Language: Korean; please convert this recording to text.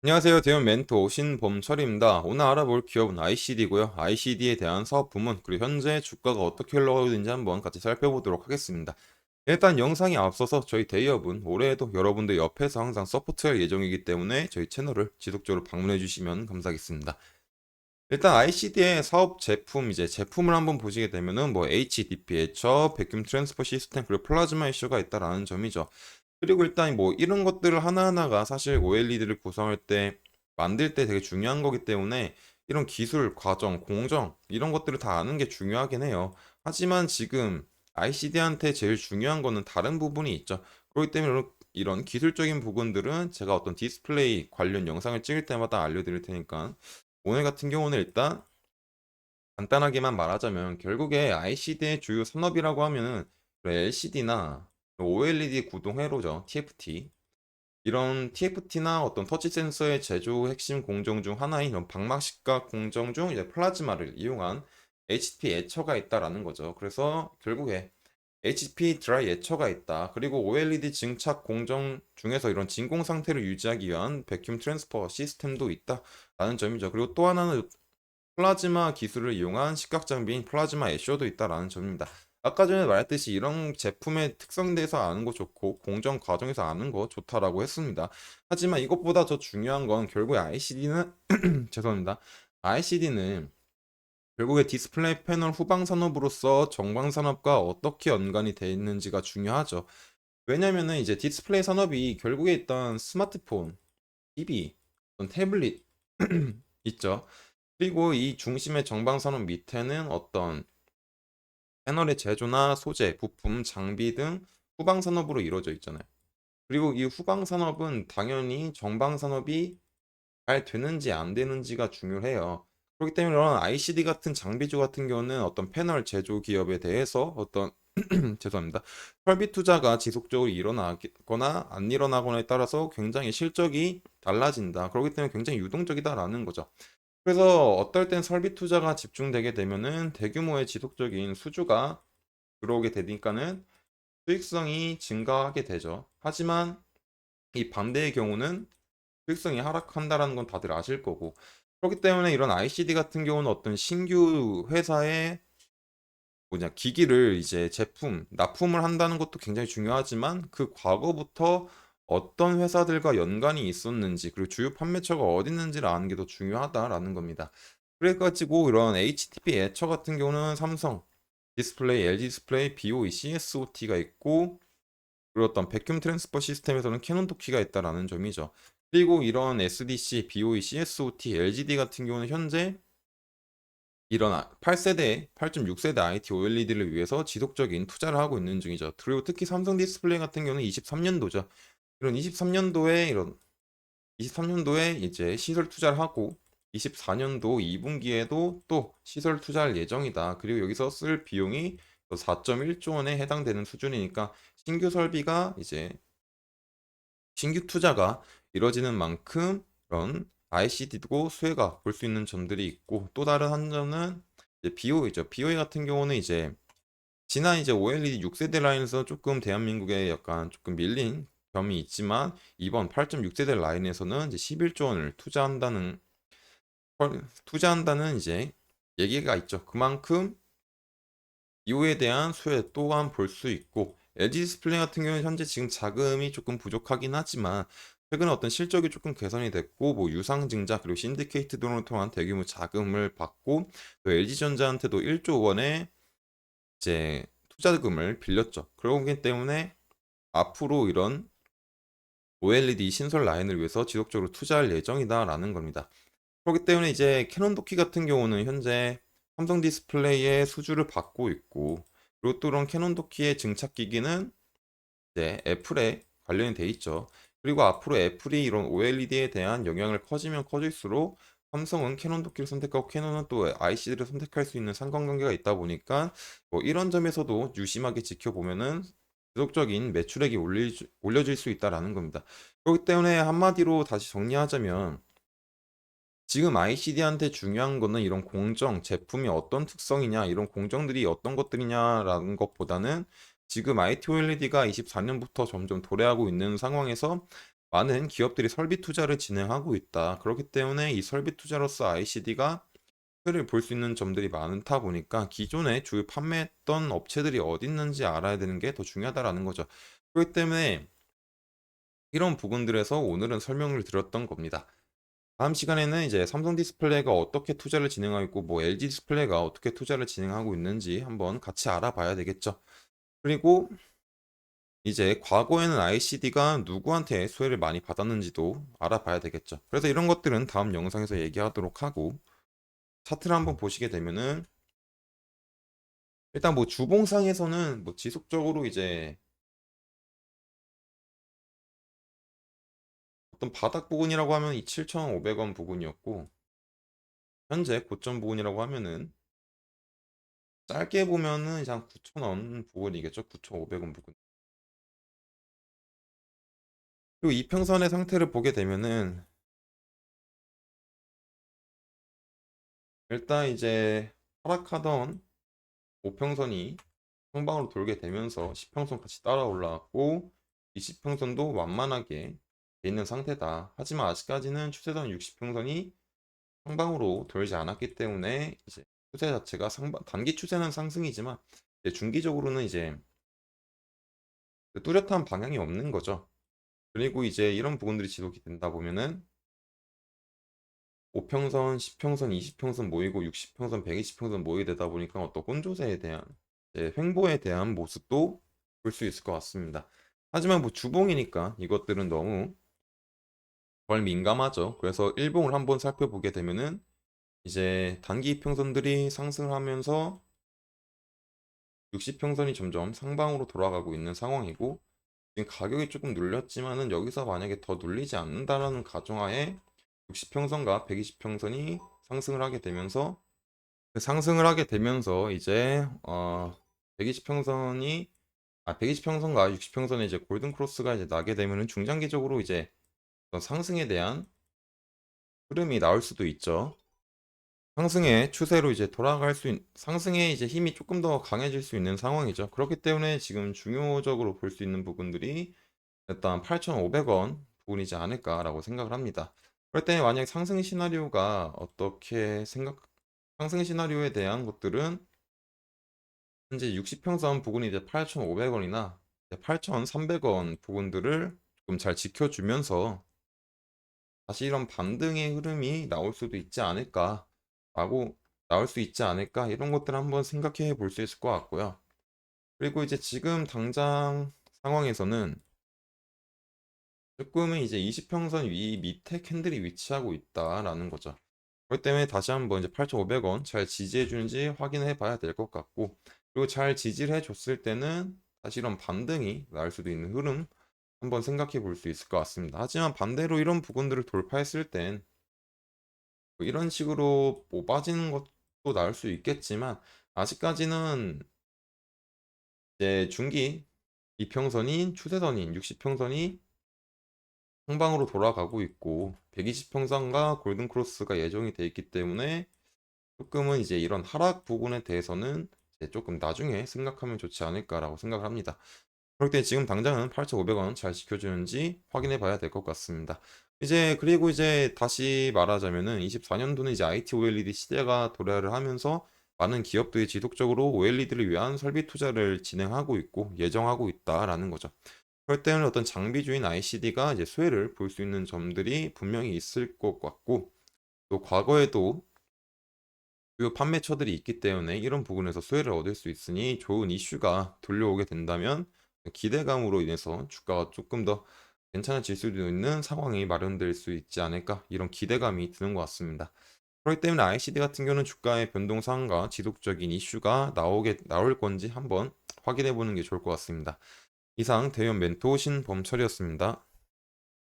안녕하세요. 대형 멘토 신범철입니다. 오늘 알아볼 기업은 ICD고요. ICD에 대한 사업 부문 그리고 현재 주가가 어떻게 흘러가고 있는지 한번 같이 살펴보도록 하겠습니다. 일단 영상이 앞서서 저희 대기업은 올해에도 여러분들 옆에서 항상 서포트할 예정이기 때문에 저희 채널을 지속적으로 방문해 주시면 감사하겠습니다. 일단 ICD의 사업 제품 이제 제품을 한번 보시게 되면은 뭐 HDP 애처, 백큐um 트랜스퍼 시스템 그리고 플라즈마 이슈가 있다라는 점이죠. 그리고 일단 뭐 이런 것들을 하나하나가 사실 OLED를 구성할 때 만들 때 되게 중요한 거기 때문에 이런 기술, 과정, 공정 이런 것들을 다 아는 게 중요하긴 해요. 하지만 지금 ICD한테 제일 중요한 거는 다른 부분이 있죠. 그렇기 때문에 이런 기술적인 부분들은 제가 어떤 디스플레이 관련 영상을 찍을 때마다 알려드릴 테니까 오늘 같은 경우는 일단 간단하게만 말하자면 결국에 ICD의 주요 산업이라고 하면은 LCD나 OLED 구동 회로죠. TFT. 이런 TFT나 어떤 터치 센서의 제조 핵심 공정 중 하나인 이런 방막식각 공정 중 이제 플라즈마를 이용한 HP 애처가 있다라는 거죠. 그래서 결국에 HP 드라이 애처가 있다. 그리고 OLED 증착 공정 중에서 이런 진공 상태를 유지하기 위한 백큐um 트랜스퍼 시스템도 있다라는 점이죠. 그리고 또 하나는 플라즈마 기술을 이용한 시각 장비인 플라즈마 애쇼도 있다라는 점입니다. 아까 전에 말했듯이 이런 제품의 특성에 대해서 아는 거 좋고 공정 과정에서 아는 거 좋다라고 했습니다. 하지만 이것보다 더 중요한 건 결국에 ICD는 죄송합니다. ICD는 결국에 디스플레이 패널 후방 산업으로서 정방 산업과 어떻게 연관이 되어 있는지가 중요하죠. 왜냐면은 이제 디스플레이 산업이 결국에 있던 스마트폰, TV, 태블릿 있죠. 그리고 이 중심의 정방산업 밑에는 어떤 패널의 제조나 소재, 부품, 장비 등 후방산업으로 이루어져 있잖아요. 그리고 이 후방산업은 당연히 정방산업이 잘 되는지 안 되는지가 중요해요. 그렇기 때문에 이런 ICD 같은 장비주 같은 경우는 어떤 패널 제조 기업에 대해서 어떤 죄송합니다. 설비 투자가 지속적으로 일어나거나 안 일어나거나에 따라서 굉장히 실적이 달라진다. 그렇기 때문에 굉장히 유동적이다라는 거죠. 그래서 어떨 땐 설비 투자가 집중되게 되면은 대규모의 지속적인 수주가 들어오게 되니까는 수익성이 증가하게 되죠. 하지만 이 반대의 경우는 수익성이 하락한다라는 건 다들 아실 거고. 그렇기 때문에 이런 ICD 같은 경우는 어떤 신규 회사의 뭐냐 기기를 이제 제품 납품을 한다는 것도 굉장히 중요하지만 그 과거부터 어떤 회사들과 연관이 있었는지 그리고 주요 판매처가 어디 있는지를 아는 게 더 중요하다라는 겁니다. 그래가지고 이런 HTP 애처 같은 경우는 삼성 디스플레이, LG 디스플레이, BOE, CSOT가 있고 그리고 어떤 백큐um 트랜스퍼 시스템에서는 캐논 도키가 있다라는 점이죠. 그리고 이런 SDC, BOE, CSOT, LGD 같은 경우는 현재 이런 8세대, 8.6세대 IT OLED를 위해서 지속적인 투자를 하고 있는 중이죠. 그리고 특히 삼성 디스플레이 같은 경우는 23년도죠. 이런 23년도에 이제 시설 투자를 하고 24년도 2분기에도 또 시설 투자할 예정이다. 그리고 여기서 쓸 비용이 4.1조 원에 해당되는 수준이니까 신규 설비가 이제 신규 투자가 이뤄지는 만큼 그런 ICD고 수혜가 볼 수 있는 점들이 있고 또 다른 한 점은 이제 BOE죠. BOE 같은 경우는 이제 지난 이제 OLED 6세대 라인에서 조금 대한민국에 약간 조금 밀린 점이 있지만 이번 8.6세대 라인에서는 이제 11조 원을 투자한다는 이제 얘기가 있죠. 그만큼 이후에 대한 수혜 또한 볼 수 있고 LG 디스플레이 같은 경우는 현재 지금 자금이 조금 부족하긴 하지만 최근에 어떤 실적이 조금 개선이 됐고 뭐 유상증자 그리고 신디케이트 등을 통한 대규모 자금을 받고 또 LG전자한테도 1조 원의 이제 투자금을 빌렸죠. 그러기 때문에 앞으로 이런 OLED 신설 라인을 위해서 지속적으로 투자할 예정이다라는 겁니다. 그렇기 때문에 이제 캐논 도키 같은 경우는 현재 삼성 디스플레이의 수주를 받고 있고 그리고 또 이런 캐논 도키의 증착 기기는 이제 애플에 관련이 돼 있죠. 그리고 앞으로 애플이 이런 OLED에 대한 영향을 커지면 커질수록 삼성은 캐논 도끼를 선택하고 캐논은 또 ICD를 선택할 수 있는 상관관계가 있다 보니까 뭐 이런 점에서도 유심하게 지켜보면은 지속적인 매출액이 올려질 수 있다라는 겁니다. 그렇기 때문에 한마디로 다시 정리하자면 지금 ICD한테 중요한 거는 이런 공정, 제품이 어떤 특성이냐, 이런 공정들이 어떤 것들이냐라는 것보다는 지금 IT OLED가 24년부터 점점 도래하고 있는 상황에서 많은 기업들이 설비 투자를 진행하고 있다. 그렇기 때문에 이 설비 투자로서 ICD가 수혜를 볼 수 있는 점들이 많다 보니까 기존에 주요 판매했던 업체들이 어디 있는지 알아야 되는 게 더 중요하다라는 거죠. 그렇기 때문에 이런 부분들에서 오늘은 설명을 드렸던 겁니다. 다음 시간에는 이제 삼성 디스플레이가 어떻게 투자를 진행하고 있고 뭐 LG 디스플레이가 어떻게 투자를 진행하고 있는지 한번 같이 알아봐야 되겠죠. 그리고 이제 과거에는 ICD가 누구한테 수혜를 많이 받았는지도 알아봐야 되겠죠. 그래서 이런 것들은 다음 영상에서 얘기하도록 하고 차트를 한번 보시게 되면은 일단 뭐 주봉상에서는 뭐 지속적으로 이제 어떤 바닥 부근이라고 하면 이 7,500원 부근이었고 현재 고점 부근이라고 하면은 짧게 보면은 이제 한 9,000원 부근이겠죠. 9,500원 부근. 그리고 이평선의 상태를 보게 되면은 일단 이제 하락하던 5평선이 상방으로 돌게 되면서 10평선 같이 따라 올라왔고 20평선도 완만하게 돼 있는 상태다. 하지만 아직까지는 추세선 60평선이 상방으로 돌지 않았기 때문에 이제 추세 자체가 단기 추세는 상승이지만 이제 중기적으로는 이제 그 뚜렷한 방향이 없는 거죠. 그리고 이제 이런 부분들이 지속이 된다 보면은 5평선, 10평선, 20평선 모이고 60평선, 120평선 모이게 되다 보니까 어떤 혼조세에 대한 횡보에 대한 모습도 볼 수 있을 것 같습니다. 하지만 뭐 주봉이니까 이것들은 너무 덜 민감하죠. 그래서 일봉을 한번 살펴보게 되면은 이제 단기 이평선들이 상승을 하면서 60평선이 점점 상방으로 돌아가고 있는 상황이고 지금 가격이 조금 눌렸지만은 여기서 만약에 더 눌리지 않는다라는 가정하에 60평선과 120평선이 상승을 하게 되면서 이제 120평선이 120평선과 60평선의 이제 골든 크로스가 이제 나게 되면은 중장기적으로 이제 어떤 상승에 대한 흐름이 나올 수도 있죠. 상승의 추세로 이제 상승의 이제 힘이 조금 더 강해질 수 있는 상황이죠. 그렇기 때문에 지금 중요적으로 볼 수 있는 부분들이 일단 8,500원 부분이지 않을까라고 생각을 합니다. 그럴 때 만약 상승 시나리오에 대한 것들은 현재 60평선 부근이 이제 8,500원이나 8,300원 부분들을 조금 잘 지켜주면서 다시 이런 반등의 흐름이 나올 수 있지 않을까 이런 것들을 한번 생각해 볼 수 있을 것 같고요. 그리고 이제 지금 당장 상황에서는 조금은 이제 20평선 위 밑에 캔들이 위치하고 있다라는 거죠. 그렇기 때문에 다시 한번 이제 8,500원 잘 지지해 주는지 확인해 봐야 될 것 같고 그리고 잘 지지를 해 줬을 때는 다시 이런 반등이 나올 수도 있는 흐름 한번 생각해 볼 수 있을 것 같습니다. 하지만 반대로 이런 부분들을 돌파했을 땐 뭐 이런 식으로 뭐 빠지는 것도 나올 수 있겠지만 아직까지는 이제 중기 이평선인 추세선인 60평선이 상방으로 돌아가고 있고 120평선과 골든크로스가 예정이 돼 있기 때문에 조금은 이제 이런 하락 부분에 대해서는 이제 조금 나중에 생각하면 좋지 않을까라고 생각을 합니다. 그럴 때 지금 당장은 8,500원 잘 지켜주는지 확인해 봐야 될 것 같습니다. 그리고 이제 다시 말하자면은 24년도는 이제 IT OLED 시대가 도래를 하면서 많은 기업들이 지속적으로 OLED를 위한 설비 투자를 진행하고 있고 예정하고 있다라는 거죠. 그럴 때는 어떤 장비주인 ICD가 이제 수혜를 볼 수 있는 점들이 분명히 있을 것 같고 또 과거에도 주요 판매처들이 있기 때문에 이런 부분에서 수혜를 얻을 수 있으니 좋은 이슈가 돌려오게 된다면 기대감으로 인해서 주가가 조금 더 괜찮아질 수도 있는 상황이 마련될 수 있지 않을까 이런 기대감이 드는 것 같습니다. 그렇기 때문에 ICD 같은 경우는 주가의 변동 사항과 지속적인 이슈가 나올 건지 한번 확인해 보는 게 좋을 것 같습니다. 이상 대형 멘토 신범철이었습니다.